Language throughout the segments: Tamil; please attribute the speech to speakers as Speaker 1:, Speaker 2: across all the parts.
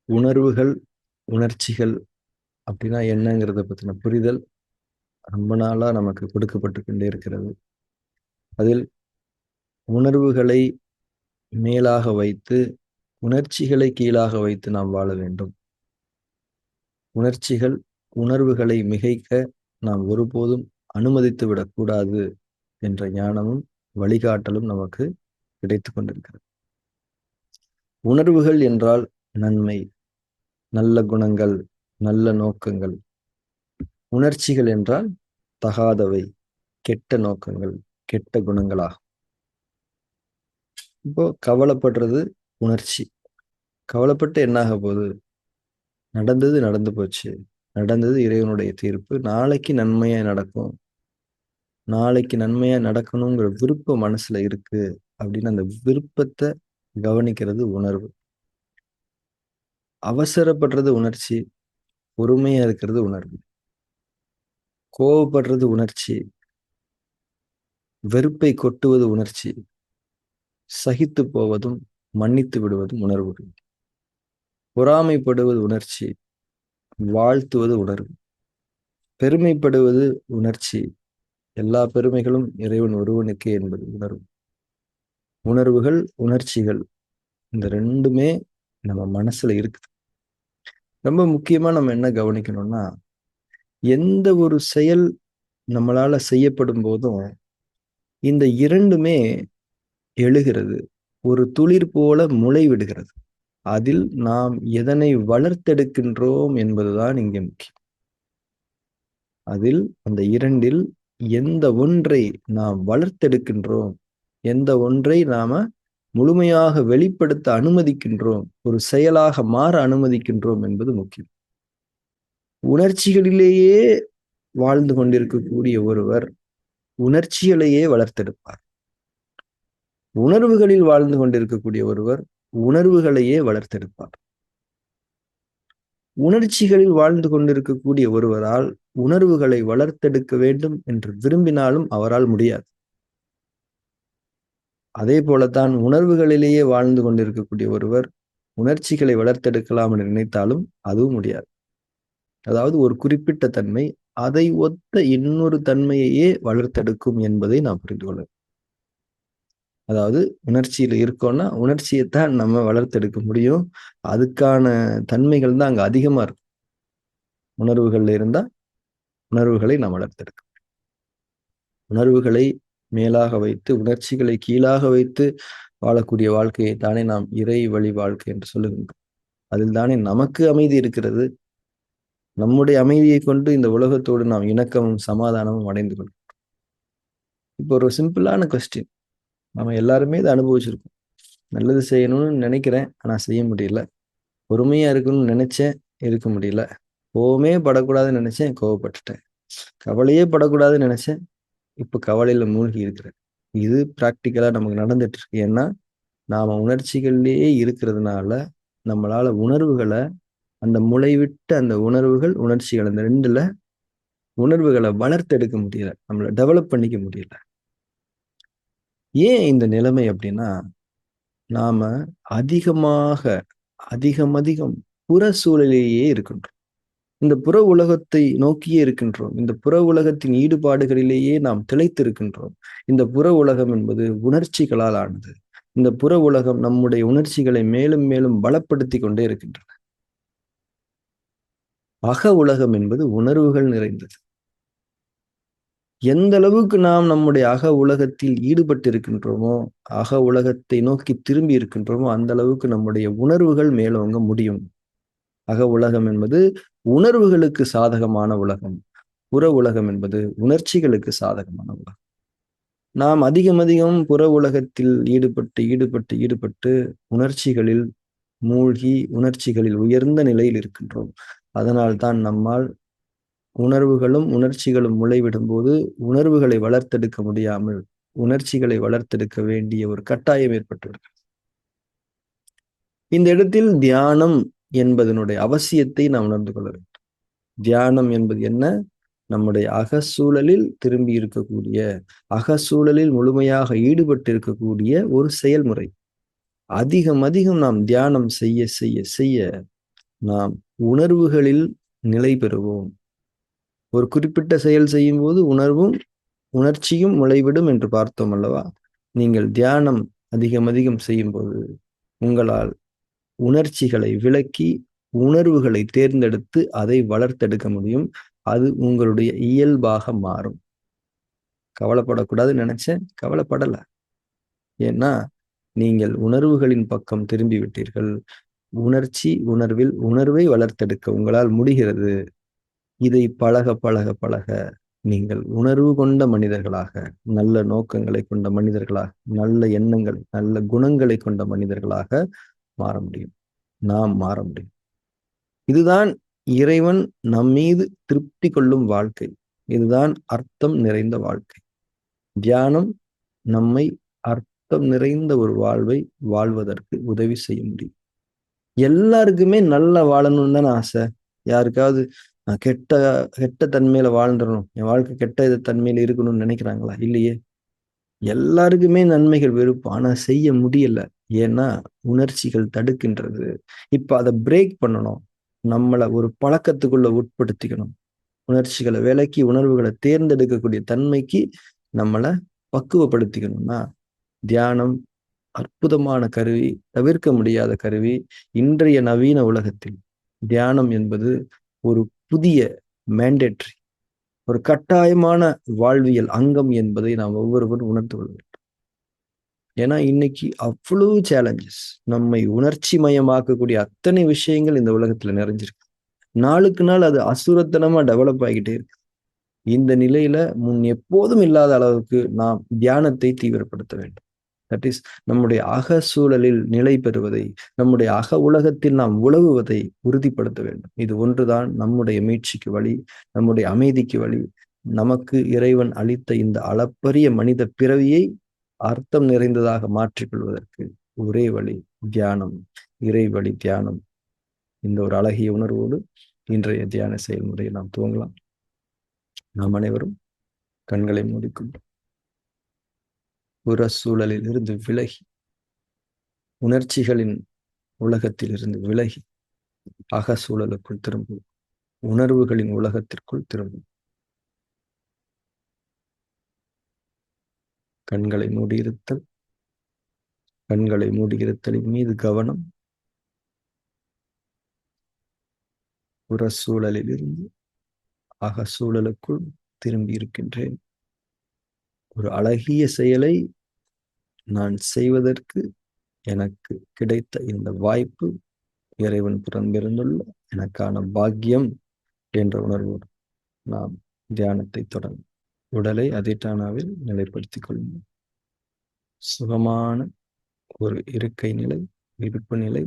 Speaker 1: உணர்வுகள், உணர்ச்சிகள் அப்படின்னா என்னங்கிறத பத்தின புரிதல் ரொம்ப நாளா நமக்கு கொடுக்கப்பட்டு கொண்டே இருக்கிறது. அதில் உணர்வுகளை மேலாக வைத்து, உணர்ச்சிகளை கீழாக வைத்து நாம் வாழ வேண்டும். உணர்ச்சிகள், உணர்வுகளை மிகைக்க நாம் ஒருபோதும் அனுமதித்து விடக்கூடாது என்ற ஞானமும் வழிகாட்டலும் நமக்கு கிடைத்துக் கொண்டிருக்கிறது. உணர்வுகள் என்றால் நன்மை, நல்ல குணங்கள், நல்ல நோக்கங்கள். உணர்ச்சிகள் என்றால் தகாதவை, கெட்ட நோக்கங்கள், கெட்ட குணங்களாகும். இப்போ கவலைப்படுறது உணர்ச்சி. கவலைப்பட்டு என்னாக போகுது? நடந்தது நடந்து போச்சு. நடந்தது இறைவனுடைய தீர்ப்பு. நாளைக்கு நன்மையா நடக்கும். நாளைக்கு நன்மையா நடக்கணுங்கிற விருப்பம் மனசுல இருக்கு அப்படின்னு அந்த விருப்பத்தை கவனிக்கிறது உணர்வு. அவசரப்படுறது உணர்ச்சி, பொறுமையா இருக்கிறது உணர்வு. கோவப்படுறது உணர்ச்சி, வெறுப்பை கொட்டுவது உணர்ச்சி, சகித்து போவதும் மன்னித்து விடுவதும் உணர்வுகள். பொறாமைப்படுவது உணர்ச்சி, வாழ்த்துவது உணர்வு. பெருமைப்படுவது உணர்ச்சி, எல்லா பெருமைகளும் இறைவன் ஒருவனுக்கே என்பது உணர்வு. உணர்வுகள், உணர்ச்சிகள் இந்த ரெண்டுமே நம்ம மனசுல இருக்குது. ரொம்ப முக்கியமா நம்ம என்ன கவனிக்கணும்னா, எந்த ஒரு செயல் நம்மளால செய்யப்படும் போதும் இந்த இரண்டுமே எழுகிறது. ஒரு துளிர் போல முளை விடுகிறது. அதில் நாம் எதனை வளர்த்தெடுக்கின்றோம் என்பதுதான் இங்கே முக்கியம். அதில் அந்த இரண்டில் எந்த ஒன்றை நாம் வளர்த்தெடுக்கின்றோம், எந்த ஒன்றை நாம முழுமையாக வெளிப்படுத்த அனுமதிக்கின்றோம், ஒரு செயலாக மாற அனுமதிக்கின்றோம் என்பது முக்கியம். உணர்ச்சிகளிலேயே வாழ்ந்து கொண்டிருக்கக்கூடிய ஒருவர் உணர்ச்சிகளையே வளர்த்தெடுப்பார். உணர்வுகளில் வாழ்ந்து கொண்டிருக்கக்கூடிய ஒருவர் உணர்வுகளையே வளர்த்தெடுப்பார். உணர்ச்சிகளில் வாழ்ந்து கொண்டிருக்கக்கூடிய ஒருவரால் உணர்வுகளை வளர்த்தெடுக்க வேண்டும் என்று விரும்பினாலும் அவரால் முடியாது. அதே போலத்தான் உணர்வுகளிலேயே வாழ்ந்து கொண்டிருக்கக்கூடிய ஒருவர் உணர்ச்சிகளை வளர்த்தெடுக்கலாம் என்று நினைத்தாலும் அதுவும் முடியாது. அதாவது ஒரு குறிப்பிட்ட தன்மை அதை ஒத்த இன்னொரு தன்மையையே வளர்த்தெடுக்கும் என்பதை நாம் புரிந்து கொள்ள. அதாவது உணர்ச்சியில இருக்கோம்னா உணர்ச்சியைத்தான் நம்ம வளர்த்தெடுக்க முடியும். அதுக்கான தன்மைகள் தான் அங்க அதிகமா இருக்கும். உணர்வுகள்ல இருந்தா உணர்வுகளை நாம் வளர்த்தெடுக்க. உணர்வுகளை மேலாக வைத்து உணர்ச்சிகளை கீழாக வைத்து வாழக்கூடிய வாழ்க்கையை தானே நாம் இறை வழி வாழ்க்கை என்று சொல்லுகின்றோம். அதில் தானே நமக்கு அமைதி இருக்கிறது. நம்முடைய அமைதியை கொண்டு இந்த உலகத்தோடு நாம் இணக்கமும் சமாதானமும் அடைந்து கொள்கிறோம். இப்போ ஒரு சிம்பிளான கொஸ்டின், நம்ம எல்லாருமே இதை அனுபவிச்சிருக்கோம். நல்லது செய்யணும்னு நினைக்கிறேன், ஆனா செய்ய முடியல. பொறுமையா இருக்கணும்னு நினைச்சேன், இருக்க முடியல. கோவமே படக்கூடாதுன்னு நினைச்சேன், கோவப்பட்டுட்டேன். கவலையே படக்கூடாதுன்னு நினைச்சேன், இப்ப கவலையில மூழ்கி இருக்கிறேன். இது பிராக்டிக்கலா நமக்கு நடந்துட்டு இருக்கு. ஏன்னா நாம உணர்ச்சிகள்லயே இருக்கிறதுனால நம்மளால உணர்வுகளை, அந்த முளைவிட்ட அந்த உணர்வுகள், உணர்ச்சிகள் அந்த ரெண்டுல உணர்வுகளை வளர்த்தெடுக்க முடியல, நம்மள டெவலப் பண்ணிக்க முடியல. ஏன் இந்த நிலைமை அப்படின்னா, நாம அதிகமாக அதிகம் புற சூழலிலேயே இருக்கின்றோம். இந்த புற உலகத்தை நோக்கியே இருக்கின்றோம். இந்த புற உலகத்தின் ஈடுபாடுகளிலேயே நாம் திளைத்து இருக்கின்றோம். இந்த புற உலகம் என்பது உணர்ச்சிகளால் ஆனது. இந்த புற உலகம் நம்முடைய உணர்ச்சிகளை மேலும் மேலும் பலப்படுத்தி கொண்டே இருக்கின்றன. அக உலகம் என்பது உணர்வுகள் நிறைந்தது. எந்த அளவுக்கு நாம் நம்முடைய அக உலகத்தில் ஈடுபட்டு இருக்கின்றோமோ, அக உலகத்தை நோக்கி திரும்பி இருக்கின்றோமோ, அந்த அளவுக்கு நம்முடைய உணர்வுகள் மேலோங்க முடியும். அக உலகம் என்பது உணர்வுகளுக்கு சாதகமான உலகம். புற உலகம் என்பது உணர்ச்சிகளுக்கு சாதகமான உலகம். நாம் அதிகம் புற உலகத்தில் ஈடுபட்டு உணர்ச்சிகளில் மூழ்கி உணர்ச்சிகளில் உயர்ந்த நிலையில் இருக்கின்றோம். அதனால்தான் நம்மால் உணர்வுகளும் உணர்ச்சிகளும் முளைவிடும் போது உணர்வுகளை வளர்த்தெடுக்க முடியாமல் உணர்ச்சிகளை வளர்த்தெடுக்க வேண்டிய ஒரு கட்டாயம் ஏற்பட்டுவிடும். இந்த இடத்தில் தியானம் என்பதனுடைய அவசியத்தை நாம் உணர்ந்து கொள்ள வேண்டும். தியானம் என்பது என்ன? நம்முடைய அகசூழலில் திரும்பி இருக்கக்கூடிய, அகசூழலில் முழுமையாக ஈடுபட்டு இருக்கக்கூடிய ஒரு செயல்முறை. அதிகம் நாம் தியானம் செய்ய செய்ய செய்ய நாம் உணர்வுகளில் நிலை பெறுவோம். ஒரு குறிப்பிட்ட செயல் செய்யும் போது உணர்ச்சியும் முளைவிடும் என்று பார்த்தோம் அல்லவா? நீங்கள் தியானம் அதிகம் அதிகம் செய்யும் போது உங்களால் உணர்ச்சிகளை விலக்கி உணர்வுகளை தேர்ந்தெடுத்து அதை வளர்த்தெடுக்க முடியும். அது உங்களுடைய இயல்பாக மாறும். கவலைப்படக்கூடாதுன்னு நினைச்சேன், கவலைப்படல. ஏன்னா நீங்கள் உணர்வுகளின் பக்கம் திரும்பி விட்டீர்கள். உணர்வில் உணர்வை வளர்த்தெடுக்க உங்களால் முடிகிறது. இதை பழக பழக பழக நீங்கள் உணர்வு கொண்ட மனிதர்களாக, நல்ல நோக்கங்களை கொண்ட மனிதர்களாக, நல்ல எண்ணங்கள், நல்ல குணங்களை கொண்ட மனிதர்களாக மாற முடியும். நாம் மாற முடியும். இதுதான் இறைவன் நம்மீது திருப்தி கொள்ளும் வாழ்க்கை. இதுதான் அர்த்தம் நிறைந்த வாழ்க்கை. தியானம் நம்மை அர்த்தம் நிறைந்த ஒரு வாழ்வை வாழ்வதற்கு உதவி செய்ய முடியும். எல்லாருக்குமே நல்லா வாழணும்னு தானே ஆசை. யாருக்காவது கெட்ட கெட்ட தன்மையில வாழ்ந்துடணும், என் வாழ்க்கை கெட்ட தன்மையில இருக்கணும்னு நினைக்கிறாங்களா? இல்லையே. எல்லாருக்குமே நன்மைகள் விருப்பம், ஆனா செய்ய முடியல. ஏன்னா உணர்ச்சிகள் தடுக்கின்றது. இப்ப அதை பிரேக் பண்ணணும். நம்மளை ஒரு பழக்கத்துக்குள்ள உட்படுத்திக்கணும். உணர்ச்சிகளை விலக்கி உணர்வுகளை தேர்ந்தெடுக்கக்கூடிய தன்மைக்கு நம்மளை பக்குவப்படுத்திக்கணும்னா தியானம் அற்புதமான கருவி, தவிர்க்க முடியாத கருவி. இன்றைய நவீன உலகத்தில் தியானம் என்பது ஒரு புதிய மேண்டேட்டரி, ஒரு கட்டாயமான வாழ்வியல் அங்கம் என்பதை நாம் ஒவ்வொருவரும் உணர்ந்து கொள்ள வேண்டும். ஏன்னா இன்னைக்கு அவ்வளவு சேலஞ்சஸ், நம்மை உணர்ச்சி மயமாக்கக்கூடிய அத்தனை விஷயங்கள் இந்த உலகத்துல நிறைஞ்சிருக்கு. நாளுக்கு நாள் அது அசுரத்தனமா டெவலப் ஆகிட்டே இருக்கு. இந்த நிலையில முன் எப்போதும் இல்லாத அளவுக்கு நாம் தியானத்தை தீவிரப்படுத்த வேண்டும். தட் இஸ் நம்முடைய அக சூழலில் நிலை பெறுவதை, நம்முடைய அக உலகத்தில் நாம் உலவுவதை உறுதிப்படுத்த வேண்டும். இது ஒன்றுதான் நம்முடைய மீட்சிக்கு வழி, நம்முடைய அமைதிக்கு வழி. நமக்கு இறைவன் அளித்த இந்த அளப்பரிய மனித பிறவியை அர்த்தம் நிறைந்ததாக மாற்றிக்கொள்வதற்கு ஒரே வழி தியானம், இறை வழி தியானம். இந்த ஒரு அழகிய உணர்வோடு இன்றைய தியான செயல்முறையை நாம் துவங்கலாம். நாம் அனைவரும் கண்களை மூடிக்கொண்டு புற சூழலில் இருந்து விலகி, உணர்ச்சிகளின் உலகத்தில் இருந்து விலகி அக சூழலுக்குள் திரும்பும், உணர்வுகளின் உலகத்திற்குள் திரும்பும். கண்களை மூடியிருத்தல், கண்களை மூடியிருத்தலின் மீது கவனம். புற சூழலில் இருந்து அக சூழலுக்குள் திரும்பி இருக்கின்றேன். ஒரு அழகிய செயலை நான் செய்வதற்கு எனக்கு கிடைத்த இந்த வாய்ப்பு இறைவன் புறம்பிருந்துள்ள எனக்கான பாக்கியம் என்ற உணர்வோடு நாம் தியானத்தை தொடங்கும். உடலை அதிஷ்டானாவில் நிலைப்படுத்திக் கொள்ளும். சுகமான ஒரு இருக்கை நிலை, இருப்பு நிலை,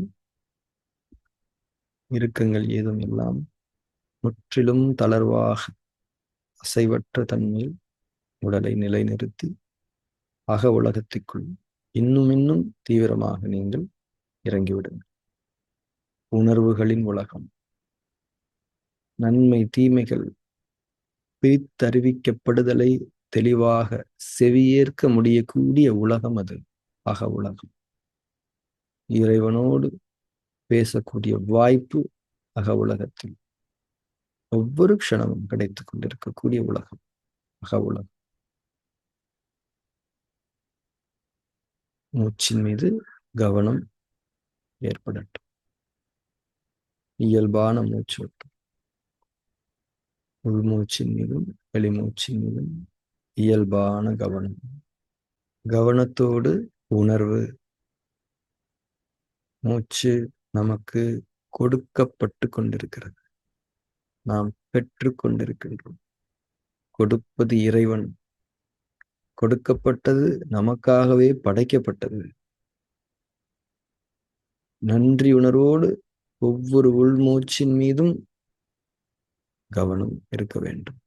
Speaker 1: இறுக்கங்கள் ஏதும் இல்லாமல் முற்றிலும் தளர்வாக அசைவற்ற தன்மையில் உடலை நிலைநிறுத்தி அக உலகத்திற்குள் இன்னும் தீவிரமாக நீங்கள் இறங்கிவிடுங்கள். உணர்வுகளின் உலகம், நன்மை தீமைகள் பிரித்தறிவிக்கப்படுதலை தெளிவாக செவியேற்க முடியக்கூடிய உலகம் அது அக உலகம். இறைவனோடு பேசக்கூடிய வாய்ப்பு அக உலகத்தில் ஒவ்வொரு க்ஷணமும் கிடைத்துக் கொண்டிருக்கக்கூடிய உலகம் அக உலகம். மூச்சின் மீது கவனம் ஏற்படட்டும். இயல்பான மூச்சோட்டம். உள்மூச்சின் மீதும் வெளிமூச்சின் மீதும் இயல்பான கவனம். கவனத்தோடு உணர்வு. மூச்சு நமக்கு கொடுக்கப்பட்டு கொண்டிருக்கிறது, நாம் பெற்று கொண்டிருக்கின்றோம். கொடுப்பது இறைவன். கொடுக்கப்பட்டது நமக்காகவே படைக்கப்பட்டது. நன்றி உணர்வோடு ஒவ்வொரு உள்மூச்சின் மீதும் கவனம் இருக்க வேண்டும்.